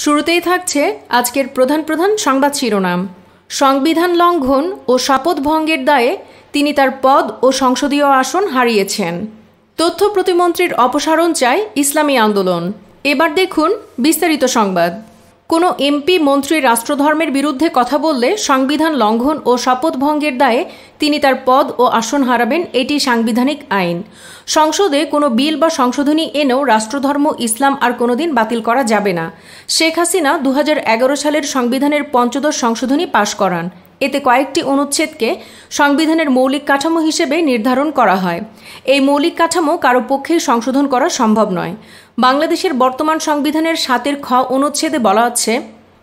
শুরুতেই থাকছে আজকের প্রধান প্রধান সংবাদ শিরোনাম। সংবিধান লঙ্ঘন ও শপথ ভঙ্গের দায়ে তিনি তার পদ ও সংসদীয় আসন হারিয়েছেন। তথ্য প্রতিমন্ত্রীর অপসারণ চায় ইসলামী আন্দোলন। এবার দেখুন বিস্তারিত সংবাদ। কোনো এমপি মন্ত্রী রাষ্ট্রধর্মের বিরুদ্ধে কথা বললে সংবিধান লঙ্ঘন ও শপথ ভঙ্গের দায়ে তিনি তার পদ ও আসন হারাবেন, এটি সাংবিধানিক আইন। সংসদে কোনো বিল বা সংশোধনী এনেও রাষ্ট্রধর্ম ইসলাম আর কোনোদিন বাতিল করা যাবে না। শেখ হাসিনা 2011 সালের সংবিধানের ৫ম সংশোধনী পাশ করান। এতে কয়েকটি অনুচ্ছেদকে সংবিধানের মৌলিক কাঠামো হিসেবে নির্ধারণ করা হয়। এই মৌলিক কাঠামো কারো পক্ষেই সংশোধন করা সম্ভব নয়। বাংলাদেশের বর্তমান সংবিধানের ৭ খ অনুচ্ছেদে বলা আছে,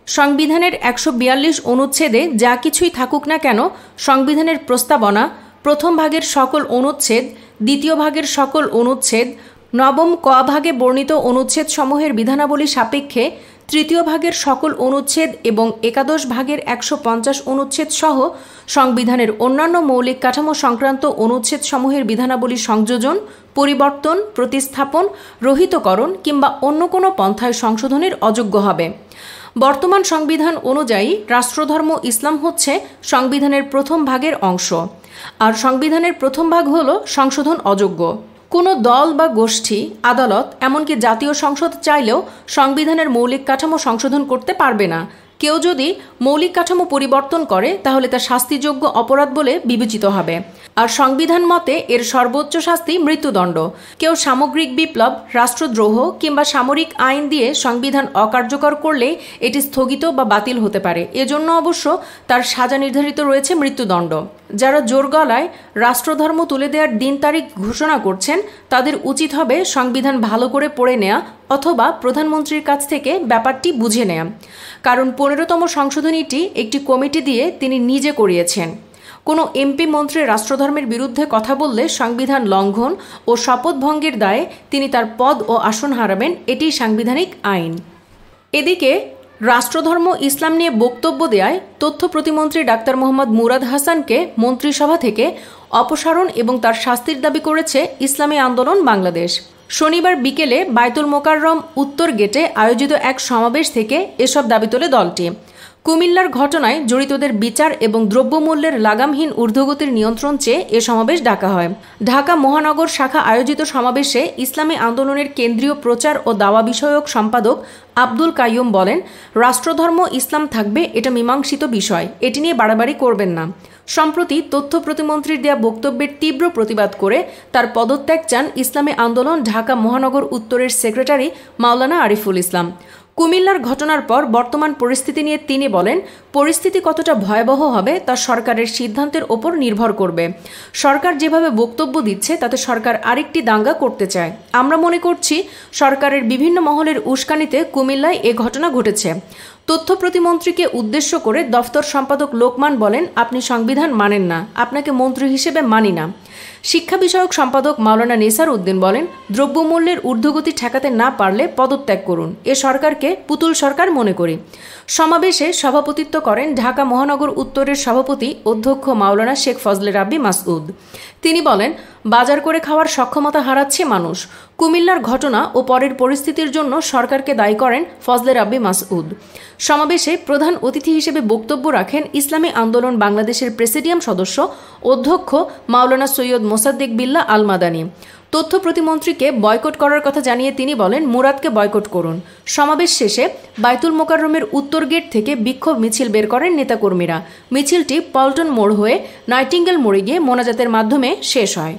সংবিধানের ১৪২ অনুচ্ছেদে যা কিছুই থাকুক না কেন, সংবিধানের প্রস্তাবনা, প্রথম ভাগের সকল অনুচ্ছেদ, দ্বিতীয় ভাগের সকল অনুচ্ছেদ, নবম ক ভাগে বর্ণিত অনুচ্ছেদ সমূহের বিধানাবলী সাপেক্ষে তৃতীয় ভাগের সকল অনুচ্ছেদ এবং একাদশ ভাগের ১৫০ অনুচ্ছেদ সহ সংবিধানের অন্যান্য মৌলিক কাঠামো সংক্রান্ত অনুচ্ছেদ সমূহের বিধানাবলী সংযোজন, পরিবর্তন, প্রতিস্থাপন, রহিতকরণ কিংবা অন্য কোনো পন্থায় সংশোধনের অযোগ্য হবে। বর্তমান সংবিধান অনুযায়ী রাষ্ট্রধর্ম ইসলাম হচ্ছে সংবিধানের প্রথম ভাগের অংশ, আর সংবিধানের প্রথম ভাগ হল সংশোধন অযোগ্য। কোনো দল বা গোষ্ঠী, আদালত, এমনকি জাতীয় সংসদ চাইলেও সংবিধানের মৌলিক কাঠামো সংশোধন করতে পারবে না। কেউ যদি মৌলিক কাঠামো পরিবর্তন করে তাহলে তা শাস্তিযোগ্য অপরাধ বলে বিবেচিত হবে। আর সংবিধান মতে এর সর্বোচ্চ শাস্তি মৃত্যুদণ্ড। কেউ সামগ্রিক বিপ্লব, রাষ্ট্রদ্রোহ কিংবা সামরিক আইন দিয়ে সংবিধান অকার্যকর করলে এটি স্থগিত বা বাতিল হতে পারে। এজন্য অবশ্য তার সাজা নির্ধারিত রয়েছে মৃত্যুদণ্ড। যারা জোর গলায় রাষ্ট্রধর্ম তুলে দেওয়ার দিন তারিখ ঘোষণা করছেন তাদের উচিত হবে সংবিধান ভালো করে পড়ে নেওয়া অথবা প্রধানমন্ত্রীর কাছ থেকে ব্যাপারটি বুঝে নেওয়া। কারণ ১৫তম সংশোধনীটি একটি কমিটি দিয়ে তিনি নিজে করিয়েছেন। কোনো এমপি মন্ত্রী রাষ্ট্রধর্মের বিরুদ্ধে কথা বললে সংবিধান লঙ্ঘন ও শপথ ভঙ্গের দায়ে তিনি তার পদ ও আসন হারাবেন, এটি সাংবিধানিক আইন। এদিকে রাষ্ট্রধর্ম ইসলাম নিয়ে বক্তব্য দেয়ায় তথ্য প্রতিমন্ত্রী ডাক্তার মোহাম্মদ মুরাদ হাসানকে মন্ত্রিসভা থেকে অপসারণ এবং তার শাস্তির দাবি করেছে ইসলামী আন্দোলন বাংলাদেশ। শনিবার বিকেলে বায়তুল মোকাররম উত্তর গেটে আয়োজিত এক সমাবেশ থেকে এসব দাবি তোলে দলটি। কুমিল্লার ঘটনায় জড়িতদের বিচার এবং দ্রব্যমূল্যের লাগামহীন ঊর্ধ্বগতির নিয়ন্ত্রণ চেয়ে এ সমাবেশ ডাকা হয়। ঢাকা মহানগর শাখা আয়োজিত সমাবেশে ইসলামী আন্দোলনের কেন্দ্রীয় প্রচার ও দাওয়া বিষয়ক সম্পাদক আব্দুল কাইয়ুম বলেন, রাষ্ট্রধর্ম ইসলাম থাকবে, এটা মীমাংসিত বিষয়, এটি নিয়ে বাড়াবাড়ি করবেন না। সম্প্রতি তথ্য প্রতিমন্ত্রীর দেয়া বক্তব্যের তীব্র প্রতিবাদ করে তার পদত্যাগ চান ইসলামী আন্দোলন ঢাকা মহানগর উত্তরের সেক্রেটারি মাওলানা আরিফুল ইসলাম। কুমিল্লার ঘটনার পর বর্তমান পরিস্থিতি নিয়ে তিনি বলেন, পরিস্থিতি কতটা ভয়াবহ হবে তা সরকারের সিদ্ধান্তের ওপর নির্ভর করবে। সরকার যেভাবে বক্তব্য দিচ্ছে তাতে সরকার আরেকটি দাঙ্গা করতে চায়। আমরা মনে করছি সরকারের বিভিন্ন মহলের উস্কানিতে কুমিল্লায় এ ঘটনা ঘটেছে। তথ্য প্রতিমন্ত্রীকে উদ্দেশ্য করে দফতর সম্পাদক লোকমান বলেন, আপনি সংবিধান মানেন না, আপনাকে মন্ত্রী হিসেবে মানি না। শিক্ষা বিষয়ক সম্পাদক মাওলানা নেসার উদ্দিন বলেন, দ্রব্যমূল্যের ঊর্ধ্বগতি ঠেকাতে না পারলে পদত্যাগ করুন, এ সরকারকে পুতুল সরকার মনে করি। সমাবেশে সভাপতিত্ব করেন ঢাকা মহানগর উত্তরের সভাপতি অধ্যক্ষ মাওলানা শেখ ফজলে রাব্বি মাসউদ। তিনি বলেন, বাজার করে খাওয়ার সক্ষমতা হারাচ্ছে মানুষ। কুমিল্লার ঘটনা ও পরের পরিস্থিতির জন্য সরকারকে দায়ী করেন ফজলে রাব্বি মাসউদ। সমাবেশে প্রধান অতিথি হিসেবে বক্তব্য রাখেন ইসলামী আন্দোলন বাংলাদেশের প্রেসিডিয়াম সদস্য অধ্যক্ষ মাওলানা সৈয়দ মোসাদ্দেক বিল্লাহ আল মাদানী। তথ্য প্রতিমন্ত্রীকে বয়কট করার কথা জানিয়ে তিনি বলেন, মুরাদকে বয়কট করুন। সমাবেশ শেষে বায়তুল মোকাররমের উত্তর গেট থেকে বিক্ষোভ মিছিল বের করেন নেতাকর্মীরা। মিছিলটি পল্টন মোড় হয়ে নাইটিঙ্গেল মোড়ে গিয়ে মোনাজাতের মাধ্যমে শেষ হয়।